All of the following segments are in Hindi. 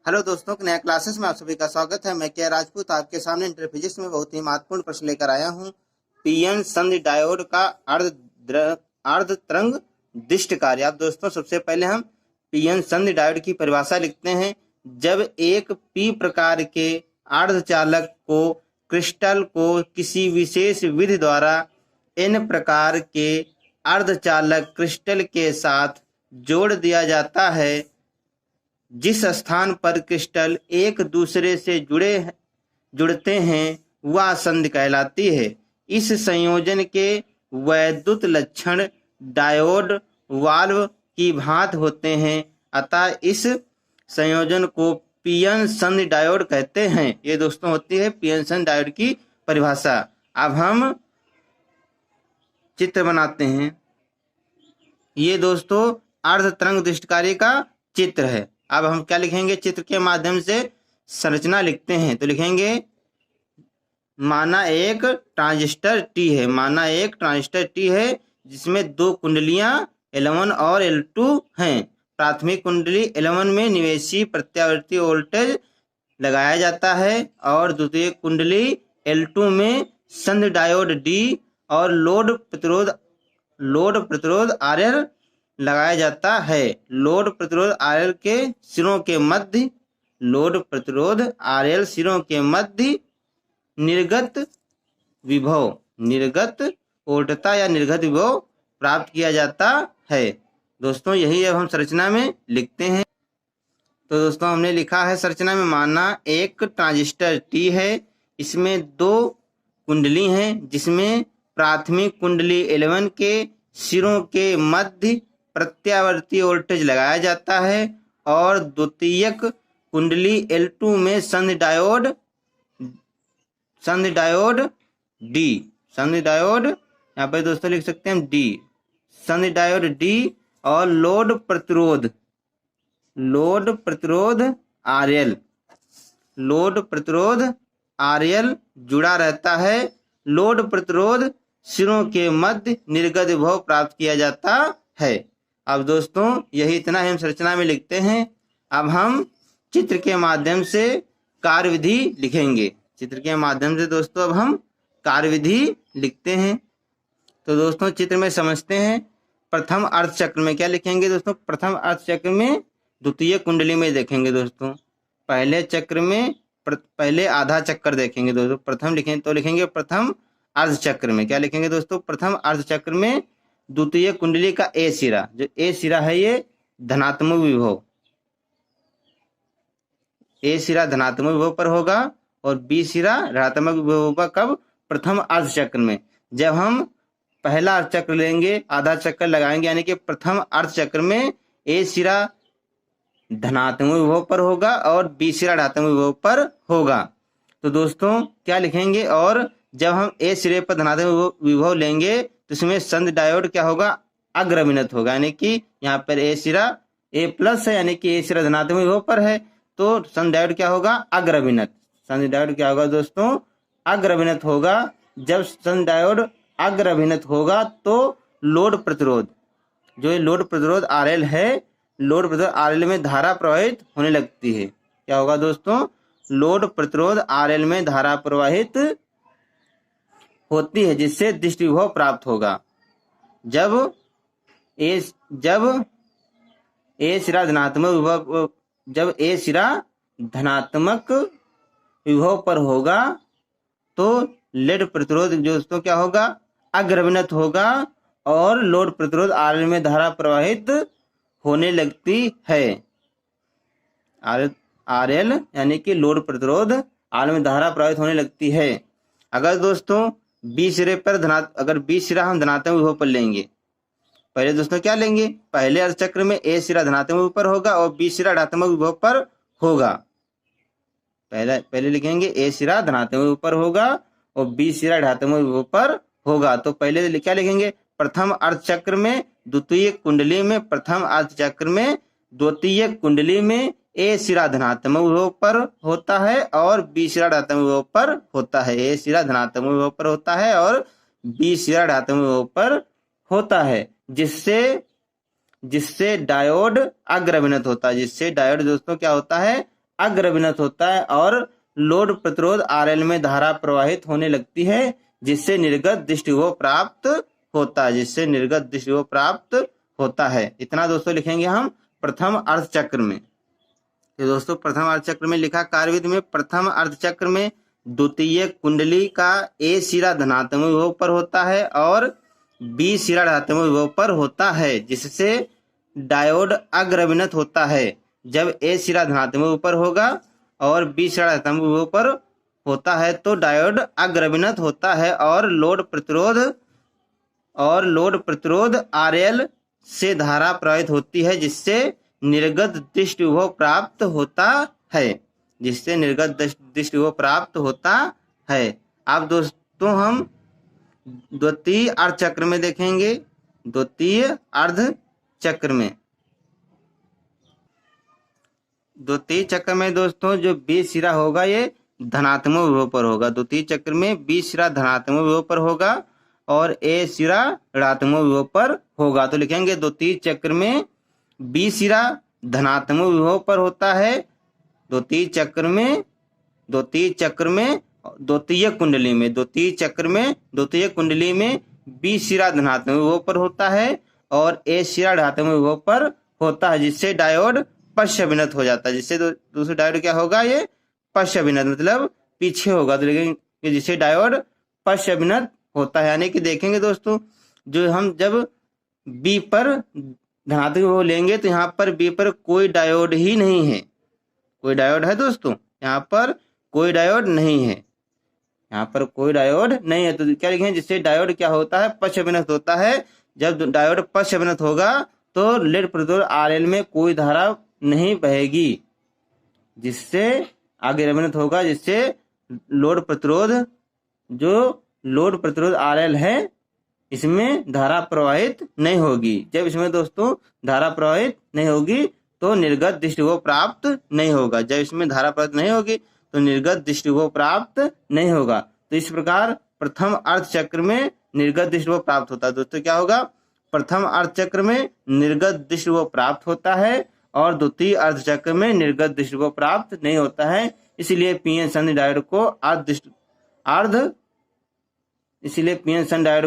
हेलो दोस्तों, नया क्लासेस में आप सभी का स्वागत है। मैं के राजपूत आपके सामने इंटर फिजिक्स में बहुत ही महत्वपूर्ण प्रश्न लेकर आया हूं। पीएन संधि डायोड का अर्ध तरंग दिष्ट कार्य। आप दोस्तों सबसे पहले हम पीएन संधि डायोड की परिभाषा लिखते हैं। जब एक पी प्रकार के अर्धचालक को क्रिस्टल को किसी विशेष विधि द्वारा एन प्रकार के अर्धचालक क्रिस्टल के साथ जोड़ दिया जाता है, जिस स्थान पर क्रिस्टल एक दूसरे से जुड़ते हैं वह संधि कहलाती है। इस संयोजन के वैद्युत लक्षण डायोड वाल्व की भांति होते हैं, अतः इस संयोजन को पीएन संधि डायोड कहते हैं। ये दोस्तों होती है पीएन संधि डायोड की परिभाषा। अब हम चित्र बनाते हैं। ये दोस्तों अर्ध तरंग दिष्टकारी का चित्र है। अब हम क्या लिखेंगे? चित्र के माध्यम से संरचना लिखते हैं। तो लिखेंगे माना एक ट्रांजिस्टर टी है। माना एक ट्रांजिस्टर टी है जिसमें दो कुंडलियां L1 और L2 हैं। प्राथमिक कुंडली L1 में निवेशी प्रत्यावर्ती वोल्टेज लगाया जाता है और द्वितीय कुंडली L2 में संधि डायोड D और लोड प्रतिरोध RL लगाया जाता है। लोड प्रतिरोध RL के सिरों के मध्य निर्गत वोल्टता या निर्गत विभव प्राप्त किया जाता है। दोस्तों यही अब हम संरचना में लिखते हैं। तो दोस्तों हमने लिखा है संरचना में, माना एक ट्रांजिस्टर T है, इसमें दो कुंडली हैं जिसमें प्राथमिक कुंडली L1 के सिरों के मध्य प्रत्यावर्ती वोल्टेज लगाया जाता है और द्वितीयक कुंडली L2 में संधि डायोड D, संधि डायोड यहाँ पर दोस्तों लिख सकते हैं D, संधि डायोड D और लोड प्रतिरोध RL जुड़ा रहता है। लोड प्रतिरोध सिरों के मध्य निर्गत विभव प्राप्त किया जाता है। अब दोस्तों यही इतना ही हम संरचना में लिखते हैं। अब हम चित्र के माध्यम से कार्यविधि लिखेंगे। चित्र के माध्यम से दोस्तों अब हम कार्यविधि लिखते हैं। तो दोस्तों चित्र में समझते हैं। प्रथम अर्धचक्र में क्या लिखेंगे दोस्तों? प्रथम अर्धचक्र में द्वितीय कुंडली में देखेंगे दोस्तों। पहले चक्र में पहले आधा चक्कर देखेंगे दोस्तों। प्रथम लिखेंगे तो लिखेंगे प्रथम अर्धचक्र में क्या लिखेंगे दोस्तों? प्रथम अर्धचक्र में द्वितीय कुंडली का ए सिरा, जो ए सिरा है ये धनात्मक विभव, ए सिरा धनात्मक विभव पर होगा और बी सिरा ऋणात्मक विभव पर। कब? प्रथम अर्धचक्र में। जब हम पहला अर्धचक्र लेंगे, आधा चक्कर लगाएंगे, यानी कि प्रथम अर्धचक्र में ए सिरा धनात्मक विभव पर होगा और बी सिरा ऋणात्मक विभव पर होगा। तो दोस्तों क्या लिखेंगे? और जब हम ए सिरे पर धनात्मक विभव लेंगे तो इसमें संधि डायोड क्या होगा? अग्रविनत होगा, यानी कि यहाँ पर ए सिरा ए प्लस है, यानी कि ए सिरा धनात्मक विभव पर है, तो संधि डायोड क्या होगा? अग्रविनत। संधि डायोड क्या होगा दोस्तों? अग्रविनत होगा। जब संधि डायोड अग्रविनत होगा तो लोड प्रतिरोध, जो ये लोड प्रतिरोध RL है, लोड प्रतिरोध RL में धारा प्रवाहित होने लगती है। क्या होगा दोस्तों? लोड प्रतिरोध RL में धारा प्रवाहित होती है, जिससे दिष्ट विभव प्राप्त होगा। जब ए सिरा धनात्मक विभव पर होगा तो लेड प्रतिरोध दोस्तों क्या होगा? अग्रविनत होगा और लोड प्रतिरोध RL में धारा प्रवाहित होने लगती है। RL यानी कि लोड प्रतिरोध RL में धारा प्रवाहित होने लगती है। अगर दोस्तों बी सिरे पर अगर बी सिरा हम धनात्मक विभव पर लेंगे, पहले दोस्तों क्या लेंगे? पहले अर्धचक्र में ए सिरा धनात्मक विभव पर होगा और बी सिरा ऋणात्मक विभव पर होगा। पहले लिखेंगे ए सिरा धनात्मक विभव पर होगा और बी सिरा ऋणात्मक विभव पर होगा। तो पहले क्या लिखेंगे? प्रथम अर्धचक्र में द्वितीय कुंडली में ए सिरा धनात्मक विभव पर होता है और बी सिरा ऋणात्मक विभव पर होता है। ए सिरा धनात्मक विभव पर होता है और बी सिरा ऋणात्मक विभव पर होता है, जिससे डायोड अग्रविनत होता है। जिससे डायोड दोस्तों क्या होता है? अग्रविनत होता है और लोड प्रतिरोध RL में धारा प्रवाहित होने लगती है, जिससे निर्गत दृष्टिगोह प्राप्त होता है, जिससे निर्गत दृष्टिगोह प्राप्त होता है। इतना दोस्तों लिखेंगे हम प्रथम अर्धचक्र में। तो दोस्तों प्रथम अर्धचक्र में लिखा कार्यविधि में, प्रथम अर्धचक्र में द्वितीय कुंडली का A सिरा धनात्मक विभव पर होता है और B सिरा ऋणात्मक विभव पर होता है, जिससे डायोड अग्रविनत होता है। जब A सिरा धनात्मक विभव पर होगा और B सिरा ऋणात्मक विभव पर होता है तो डायोड अग्रविनत होता है और लोड प्रतिरोध RL से धारा प्रवाहित होती है, जिससे निर्गत दृष्टि विभव प्राप्त होता है, जिससे निर्गत दृष्टि विभव प्राप्त होता है। अब दोस्तों हम द्वितीय अर्धचक्र में देखेंगे। द्वितीय अर्धचक्र में द्वितीय चक्र में दोस्तों जो B सिरा होगा ये धनात्मक विभव पर होगा। द्वितीय चक्र में B सिरा धनात्मक विभव पर होगा और A सिरा ऋणात्मक विभव पर होगा। तो लिखेंगे द्वितीय चक्र में B सिरा धनात्मक विभव पर होता है। द्वितीय चक्र में द्वितीय कुंडली में B सिरा धनात्मक विभव पर होता है और A सिरा ऋणात्मक विभव पर होता है, जिससे डायोड पश्चाविनत हो जाता है। जिससे दूसरे डायोड क्या होगा, ये पश्चाविनत मतलब पीछे होगा। तो लेकिन जिससे डायोड पश्चाविनत होता है, यानी कि देखेंगे दोस्तों जो हम जब B पर धनात्मक विभव लेंगे तो यहाँ पर B पर कोई डायोड ही नहीं है। कोई डायोड है दोस्तों, यहाँ पर कोई डायोड नहीं है, यहाँ पर कोई डायोड नहीं है। तो क्या लिखेंगे, जिससे डायोड क्या होता है, पश्चाविनत होता है। जब डायोड पश्चाविनत होगा तो लेड प्रतिरोध RL में कोई धारा नहीं बहेगी, जिससे आगे अभिनत होगा, जिससे लोड प्रतिरोध RL है इसमें धारा प्रवाहित नहीं होगी। जब इसमें दोस्तों धारा प्रवाहित नहीं होगी तो निर्गत दृष्टिगोह प्राप्त नहीं होगा। जब इसमें धारा प्रवाहित नहीं होगी तो निर्गत दृष्टिगोह प्राप्त नहीं होगा। तो इस प्रकार प्रथम अर्धचक्र में निर्गत दृष्टिगोह प्राप्त होता है। दोस्तों क्या होगा, प्रथम अर्धचक्र में निर्गत दृष्टिगोह प्राप्त होता है और द्वितीय अर्धचक्र में निर्गत दृष्टिगोह प्राप्त नहीं होता है। इसलिए पीएन संधि डायोड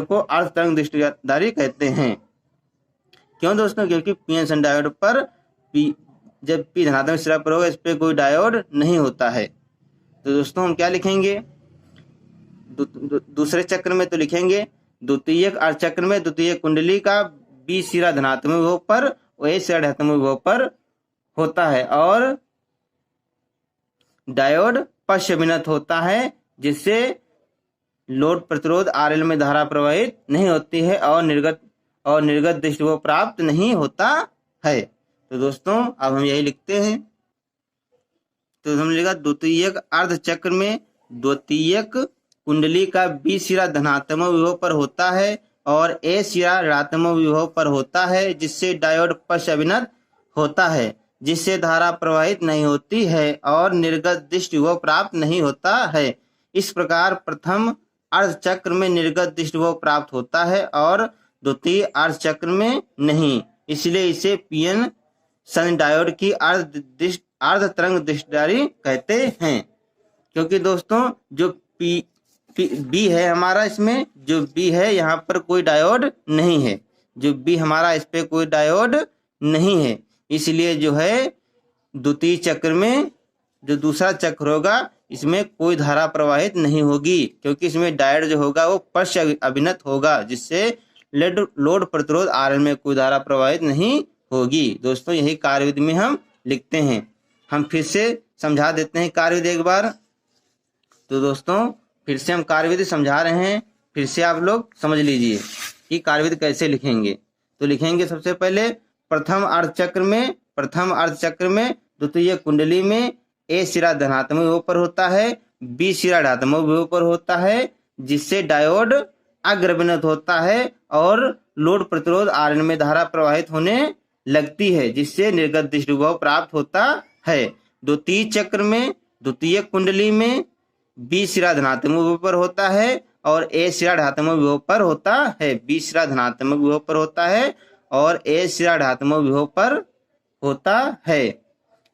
को अर्ध तरंग दृष्टिधारी कहते हैं। क्यों दोस्तों, क्योंकि पीएन संधि डायोड पर जब P धनात्मक सिरा पर होगा इस पे कोई डायोड नहीं होता है। तो दोस्तों हम क्या लिखेंगे दूसरे चक्र में, तो लिखेंगे द्वितीय अर्धचक्र में द्वितीय कुंडली का B सिरा धनात्मक विभव पर और A सिरा ऋणात्मक विभव पर होता है और डायोड पश्चाविनत होता है, जिससे लोड प्रतिरोध RL में धारा प्रवाहित नहीं होती है और निर्गत दृष्टिगोह प्राप्त नहीं होता है। तो दोस्तों अब हम यही लिखते हैं। तो हमने लिखा द्वितीय अर्धचक्र में द्वितीय कुंडली का B सिरा धनात्मक विभव पर होता है और A सिरा ऋणात्मक विभव पर होता है, जिससे डायोड पश्चाविनत होता है, जिससे धारा प्रवाहित नहीं होती है और निर्गत दृष्टिगोह प्राप्त नहीं होता है। इस प्रकार प्रथम अर्धचक्र में निर्गत दृष्टिगोह प्राप्त होता है और द्वितीय अर्धचक्र में नहीं। इसलिए इसे पीएन संधि डायोड की अर्ध तरंग दृष्टिधारी कहते हैं। क्योंकि दोस्तों जो B है हमारा, इसमें जो B है यहाँ पर कोई डायोड नहीं है, जो B हमारा इस पे कोई डायोड नहीं है। इसलिए जो है द्वितीय चक्र में जो दूसरा चक्र होगा इसमें कोई धारा प्रवाहित नहीं होगी, क्योंकि इसमें डायोड जो होगा वो पश्चाविनत होगा, जिससे लोड प्रतिरोध RL में कोई धारा प्रवाहित नहीं होगी। दोस्तों यही कार्यविधि में हम लिखते हैं। हम फिर से समझा देते हैं कार्यविधि एक बार। तो दोस्तों फिर से हम कार्यविधि समझा रहे हैं, फिर से आप लोग समझ लीजिए कि कार्यविधि कैसे लिखेंगे। तो लिखेंगे सबसे पहले प्रथम अर्धचक्र में द्वितीय कुंडली में A सिरा धनात्मक विभव पर होता है, B सिरा ऋणात्मक विभव पर होता है, जिससे डायोड अग्रविनत होता है और लोड प्रतिरोध RL में धारा प्रवाहित होने लगती है, जिससे निर्गत दृष्टिगोह प्राप्त होता है। द्वितीय चक्र में द्वितीय कुंडली में B सिरा धनात्मक विभव पर होता है और A सिरा ऋणात्मक विभव पर होता है। B सिरा धनात्मक विभव पर होता है और A सिरा ऋणात्मक विभव पर होता है,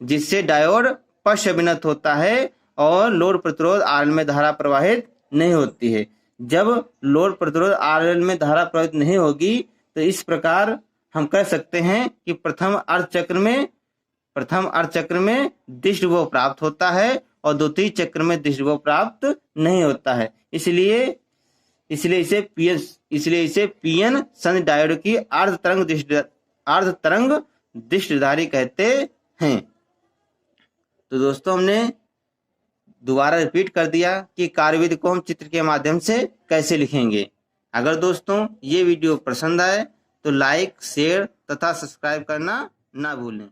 जिससे डायोड पश्च अभिनत होता है और लोड प्रतिरोध RL में धारा प्रवाहित नहीं होती है। जब लोड प्रतिरोध RL में धारा प्रवाहित नहीं होगी तो इस प्रकार हम कह सकते हैं कि प्रथम अर्ध चक्र में दिष्ट विभव प्राप्त होता है और द्वितीय चक्र में दिष्ट विभव प्राप्त नहीं होता है। इसलिए इसे पीएन संधि डायोड की अर्ध तरंग दिष्टधारी कहते हैं। तो दोस्तों हमने दोबारा रिपीट कर दिया कि कार्यविधि को हम चित्र के माध्यम से कैसे लिखेंगे। अगर दोस्तों ये वीडियो पसंद आए तो लाइक, शेयर तथा सब्सक्राइब करना ना भूलें।